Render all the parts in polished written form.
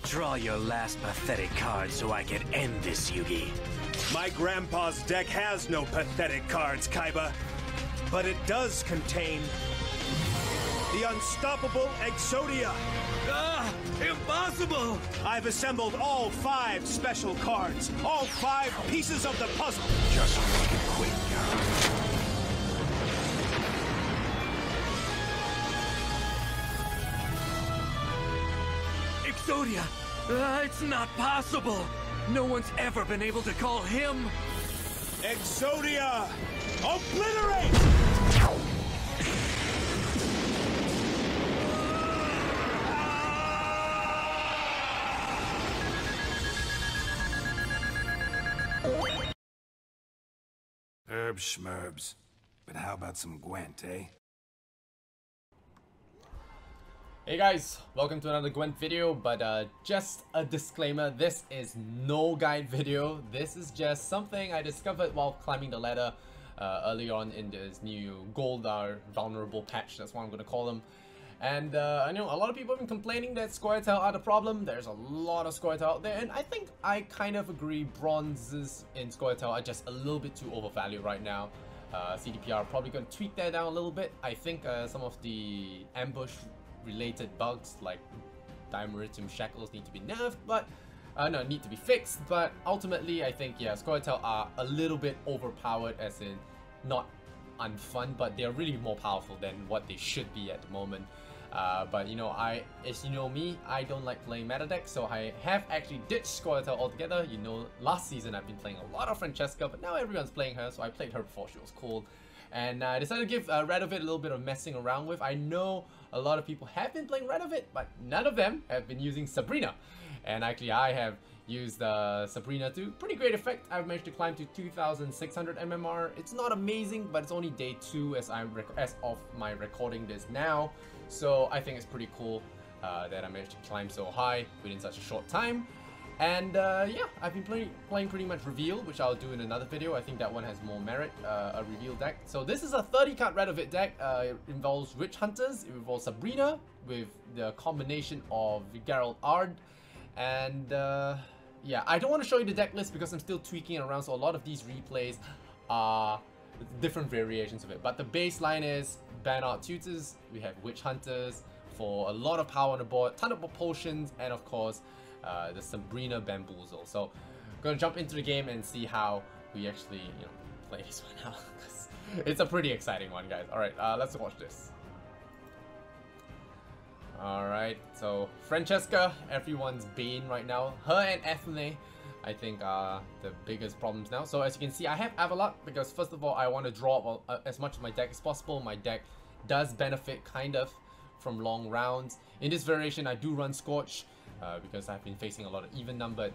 Draw your last pathetic card so I can end this, Yugi. My grandpa's deck has no pathetic cards, Kaiba. But it does contain the unstoppable Aardxodia. Ah! Impossible! I've assembled all 5 special cards, all 5 pieces of the puzzle. Just make it quick, girl. Aardxodia! It's not possible! No one's ever been able to call him! Aardxodia! Obliterate! Herbs schmerbs. But how about some Gwent, eh? Hey guys, welcome to another Gwent video, but just a disclaimer, this is no guide video. This is just something I discovered while climbing the ladder early on in this new Goldar vulnerable patch, that's what I'm going to call them. And I know a lot of people have been complaining that Squirtle are the problem. There's a lot of Squirtle out there, and I think I kind of agree bronzes in Squirtle are just a little bit too overvalued right now. CDPR are probably going to tweak that down a little bit. I think some of the ambush related bugs like Dimeritium shackles need to be nerfed, but no, need to be fixed. But ultimately, I think Squirtle are a little bit overpowered, as in not unfun, but they're really more powerful than what they should be at the moment. But you know, as you know me, I don't like playing meta decks, so I have actually ditched Squirtle altogether. You know, last season I've been playing a lot of Francesca, but now everyone's playing her, so I played her before she was cool. And I decided to give Radovid a little bit of messing around with. I know a lot of people have been playing Radovid, but none of them have been using Sabrina. And actually, I have used Sabrina to pretty great effect. I've managed to climb to 2,600 MMR. It's not amazing, but it's only day 2 as of my recording this now. So I think it's pretty cool that I managed to climb so high within such a short time. And yeah, I've been playing pretty much Reveal, which I'll do in another video. I think that one has more merit, a Reveal deck. So this is a 30-card Radovid deck. It involves Witch Hunters, it involves Sabrina with the combination of Geralt Ard. And yeah, I don't want to show you the deck list because I'm still tweaking it around, so a lot of these replays are different variations of it. But the baseline is Banard Tutors, we have Witch Hunters for a lot of power on the board, ton of potions, and of course the Sabrina Bamboozle. So I'm gonna jump into the game and see how we actually, you know, play this one out. It's a pretty exciting one, guys. Alright, let's watch this. Alright, so Francesca, everyone's bane right now. Her and Ethne, I think, are the biggest problems now. So as you can see, I have Avalok because first of all, I want to draw as much of my deck as possible. My deck does benefit kind of from long rounds. In this variation, I do run Scorch because I've been facing a lot of even-numbered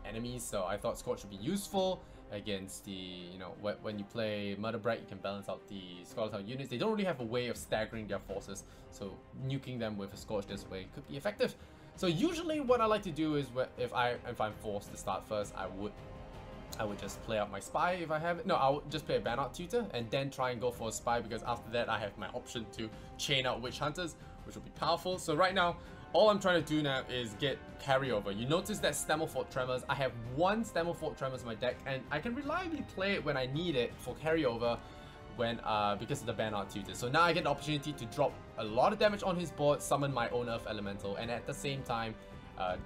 enemies. So I thought Scorch would be useful against the, you know, when you play Murder Bright, you can balance out the Squirtle units. They don't really have a way of staggering their forces, so nuking them with a Scorch this way could be effective. So usually what I like to do is, if I'm forced to start first, I would just play out my Spy if I have it. No, I would just play a Banard Tutor and then try and go for a Spy, because after that I have my option to chain out Witch Hunters, which will be powerful. So right now, all I'm trying to do now is get carryover. You notice that Stammelfort Tremors, I have 1 Stammelfort Tremors in my deck, and I can reliably play it when I need it for carryover when because of the Banard Tutor. So now I get the opportunity to drop a lot of damage on his board, summon my own Earth Elemental, and at the same time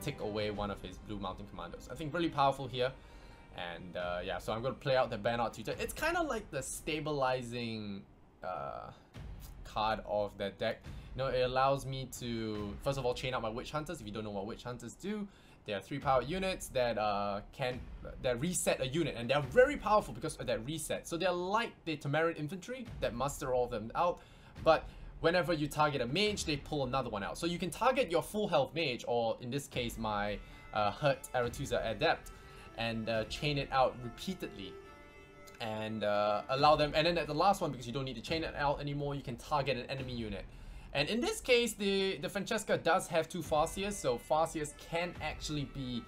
tick away one of his Blue Mountain Commandos. I think really powerful here. And yeah, so I'm going to play out the Banard Tutor. It's kind of like the stabilizing card of that deck. You know, it allows me to, first of all, chain out my Witch Hunters. If you don't know what Witch Hunters do, they are 3 power units that that reset a unit, and they're very powerful because of that reset. So they're like the Tamarin infantry that muster all of them out, but whenever you target a mage, they pull another one out. So you can target your full health mage, or in this case my hurt Aretusa Adept, and chain it out repeatedly and allow them, and then at the last one, because you don't need to chain it out anymore, you can target an enemy unit. And in this case, the Francesca does have 2 Farseers, so Farseers can actually be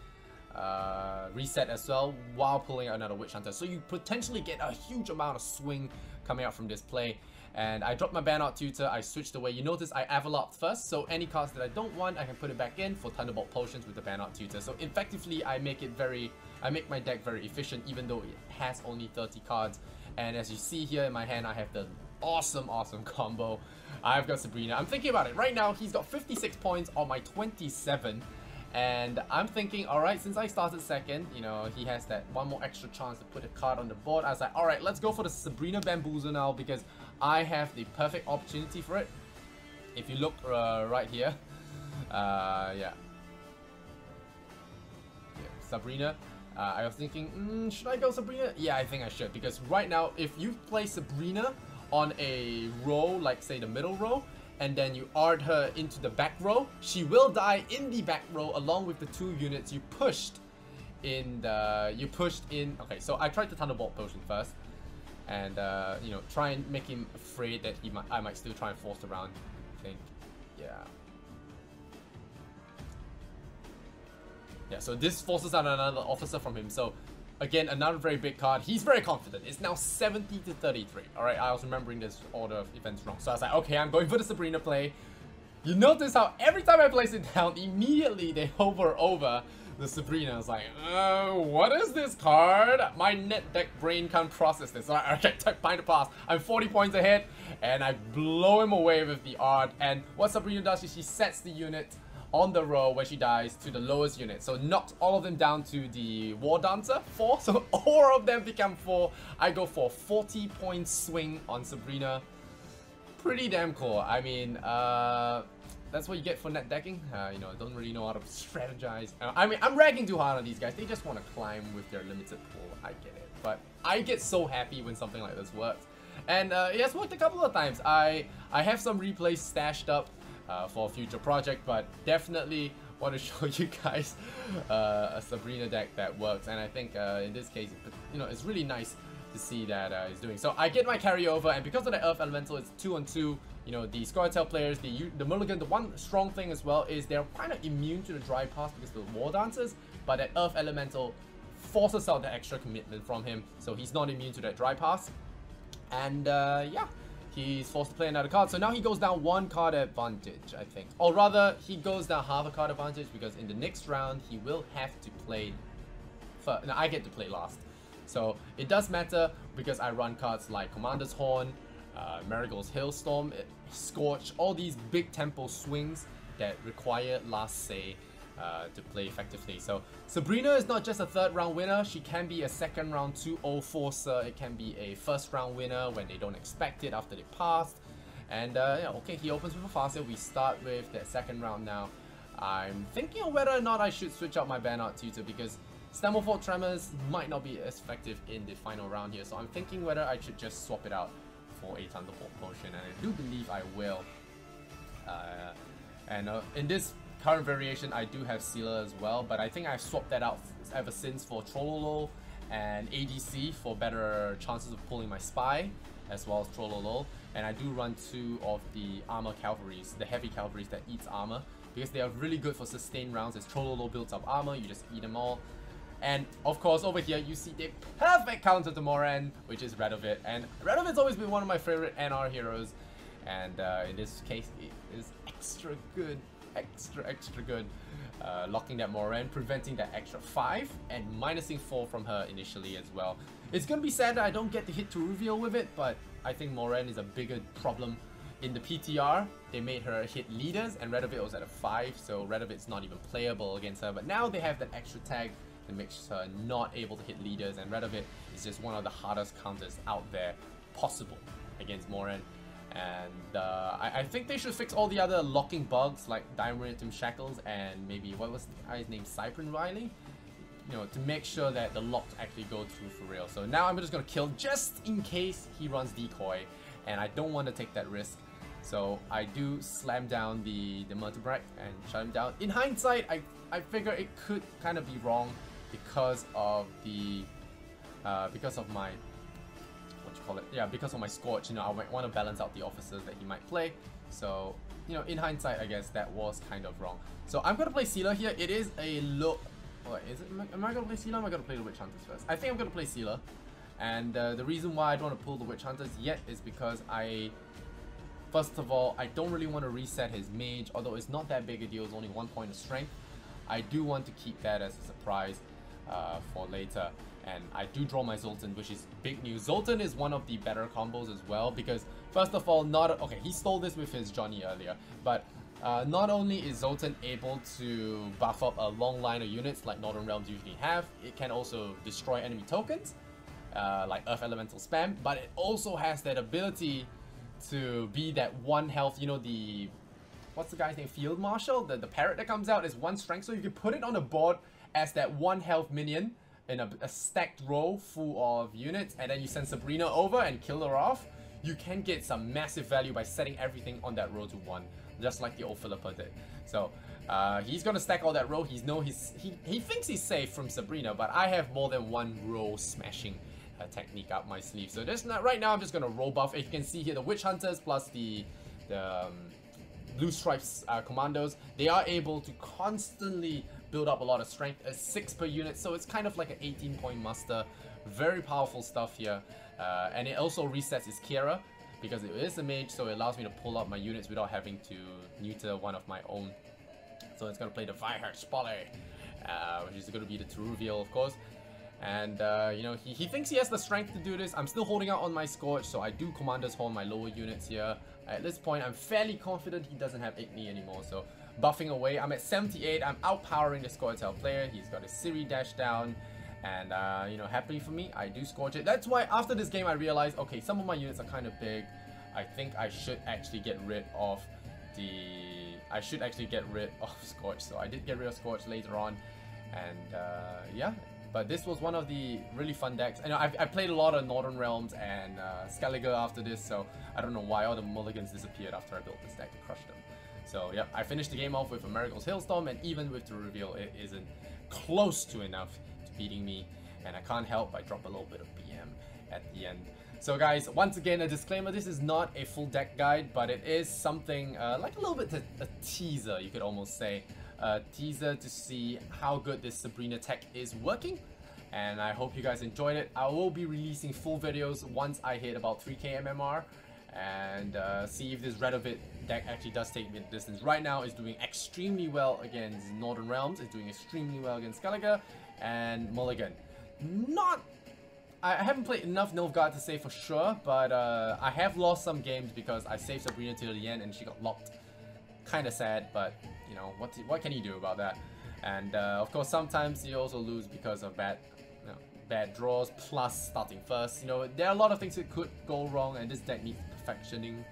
reset as well while pulling out another Witch Hunter. So you potentially get a huge amount of swing coming out from this play. And I dropped my Bannock Tutor, I switched away. You notice I Avaloped first, so any cards that I don't want, I can put it back in for Thunderbolt Potions with the Bannock Tutor. So effectively, I make my deck very efficient, even though it has only 30 cards. And as you see here in my hand, I have the awesome combo. I've got Sabrina. I'm thinking about it. Right now, he's got 56 points on my 27. And I'm thinking, alright, since I started second, you know, he has that one more extra chance to put a card on the board. I was like, alright, let's go for the Sabrina Bamboozle now because I have the perfect opportunity for it. If you look right here, yeah, Sabrina. I was thinking, should I go Sabrina? Yeah, I think I should, because right now, if you play Sabrina on a row, like say the middle row, and then you Ard her into the back row, she will die in the back row along with the 2 units you pushed in. Okay, so I tried the Thunderbolt Potion first, and you know, try and make him afraid that I might still try and force around. I think, yeah, so this forces out another officer from him. So again, another very big card. He's very confident. It's now 70 to 33. Alright, I was remembering this order of events wrong. So I was like, okay, I'm going for the Sabrina play. You notice how every time I place it down, immediately they hover over the Sabrina. I was like, what is this card? My net deck brain can't process this. So okay, time to pass. I'm 40 points ahead, and I blow him away with the Ard. And what Sabrina does is she sets the unit on the row where she dies to the lowest unit. So knocks all of them down to the War Dancer, 4. So all of them become 4. I go for 40 point swing on Sabrina. Pretty damn cool. I mean, that's what you get for net decking. You know, I don't really know how to strategize. I mean, I'm ragging too hard on these guys. They just want to climb with their limited pool. I get it. But I get so happy when something like this works. And it has worked a couple of times. I have some replays stashed up for a future project, but definitely want to show you guys a Sabrina deck that works. And I think in this case, you know, it's really nice to see that it's doing. So I get my carryover, and because of the Earth Elemental, it's 2-on-2. You know, the Scoia'tael players, the Mulligan, the one strong thing as well is they're kind of immune to the Dry Pass because of the War Dancers, but that Earth Elemental forces out the extra commitment from him, so he's not immune to that Dry Pass. And yeah, he's forced to play another card. So now he goes down 1 card advantage, I think. Or rather, he goes down half a card advantage because in the next round, he will have to play first. Now, I get to play last. So it does matter because I run cards like Commander's Horn, Marigold's Hailstorm, Scorch, all these big tempo swings that require last say to play effectively. So Sabrina is not just a 3rd round winner, she can be a 2nd round 2-0 forcer, it can be a 1st round winner when they don't expect it after they passed. And yeah, okay, he opens with a Farseer. We start with that 2nd round now. I'm thinking of whether or not I should switch out my Bannock Tutor because Stammelford Tremors might not be as effective in the final round here. So I'm thinking whether I should just swap it out for a Thunderbolt Potion, and I do believe I will. In this current variation, I do have Sealer as well, but I think I've swapped that out ever since for Trollolol and ADC for better chances of pulling my Spy, as well as Trollolol. And I do run 2 of the Armor Cavalries, the Heavy Cavalries that eats armor, because they are really good for sustained rounds. As Trollolol builds up armor, you just eat them all. And of course, over here you see the perfect counter to Moran, which is Radovid. And Radovid's always been one of my favorite NR heroes, and in this case it is extra good, extra good. Locking that Moran, preventing that extra 5, and minusing 4 from her initially as well. It's gonna be sad that I don't get the hit to reveal with it, but I think Moran is a bigger problem. In the PTR, they made her hit leaders, and Radovid was at a 5, so Radovid's not even playable against her. But now they have that extra tag that makes her not able to hit leaders, and Radovid is just one of the hardest counters out there possible against Moran. And I think they should fix all the other locking bugs like Diamond Shackles and maybe, what was the guy's name, Cyprin Riley? You know, to make sure that the locks actually go through for real. So now I'm just gonna kill just in case he runs Decoy, and I don't want to take that risk. So I do slam down the Murderbrack and shut him down. In hindsight, I figure it could kind of be wrong because of the because of my because of my Scorch. You know, I might want to balance out the officers that he might play. So, you know, in hindsight, I guess that was kind of wrong. So I'm gonna play Sealer here. It is a low. What is it? Am I gonna play Sealer? Or am I gonna play the Witch Hunters first? I think I'm gonna play Sealer. And the reason why I don't want to pull the Witch Hunters yet is because first of all, I don't really want to reset his mage, although it's not that big a deal, it's only 1 point of strength. I do want to keep that as a surprise for later. And I do draw my Zoltan, which is big news. Zoltan is one of the better combos as well, because first of all, okay, he stole this with his Johnny earlier, but not only is Zoltan able to buff up a long line of units like Northern Realms usually have, it can also destroy enemy tokens, like Earth Elemental spam, but it also has that ability to be that 1 health, you know, what's the guy's name, Field Marshal? The parrot that comes out is 1 strength, so you can put it on the board as that 1 health minion in a stacked row full of units, and then you send Sabrina over and kill her off. You can get some massive value by setting everything on that row to 1, just like the old Philippa did. So he's gonna stack all that row. He thinks he's safe from Sabrina, but I have more than 1 row smashing technique up my sleeve. So right now I'm just gonna roll buff. If you can see here, the Witch Hunters plus the Blue Stripes commandos, they are able to constantly build up a lot of strength, 6 per unit, so it's kind of like an 18-point muster. Very powerful stuff here, and it also resets his Kiera because it is a mage, so it allows me to pull up my units without having to neuter one of my own. So it's gonna play the Viehart Spolle, which is gonna be the Teruvial, of course. And you know, he thinks he has the strength to do this. I'm still holding out on my Scorch, so I do Commander's Horn my lower units here. At this point, I'm fairly confident he doesn't have Igni anymore, so buffing away. I'm at 78. I'm outpowering the Scoia'tael player. He's got a Siri dash down, and you know, happily for me, I do Scorch it. That's why after this game I realized, okay, some of my units are kind of big. I think I should actually get rid of Scorch. So I did get rid of Scorch later on, and yeah. But this was one of the really fun decks. And I played a lot of Northern Realms and Skellige after this, so I don't know why all the mulligans disappeared after I built this deck to crush them. So yeah, I finished the game off with a Miracle's Hailstorm, and even with the reveal, it isn't close to enough to beating me. And I can't help but drop a little bit of BM at the end. So guys, once again, a disclaimer, this is not a full deck guide, but it is something like a little bit a teaser, you could almost say. A teaser to see how good this Sabrina tech is working, and I hope you guys enjoyed it. I will be releasing full videos once I hit about 3k MMR and see if this Radovid deck actually does take me the distance. Right now it's doing extremely well against Northern Realms, it's doing extremely well against Skellige and Mulligan. I haven't played enough Nilfgaard to say for sure, but I have lost some games because I saved Sabrina till the end and she got locked. Kinda sad, but you know, what can you do about that? And of course, sometimes you also lose because of bad draws plus starting first. You know, there are a lot of things that could go wrong, and this deck needs perfectioning.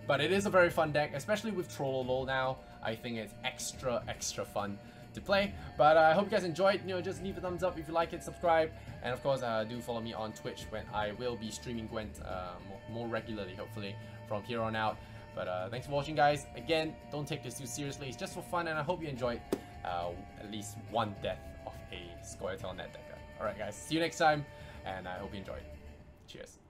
But it is a very fun deck, especially with Trollolol now. I think it's extra fun to play. But I hope you guys enjoyed. You know, just leave a thumbs up if you like it, subscribe, and of course, do follow me on Twitch when I will be streaming Gwent more regularly, hopefully from here on out. But thanks for watching, guys. Again, don't take this too seriously. It's just for fun, and I hope you enjoyed at least 1 death of a Scoia'tael net decker. Alright, guys. See you next time, and I hope you enjoyed. Cheers.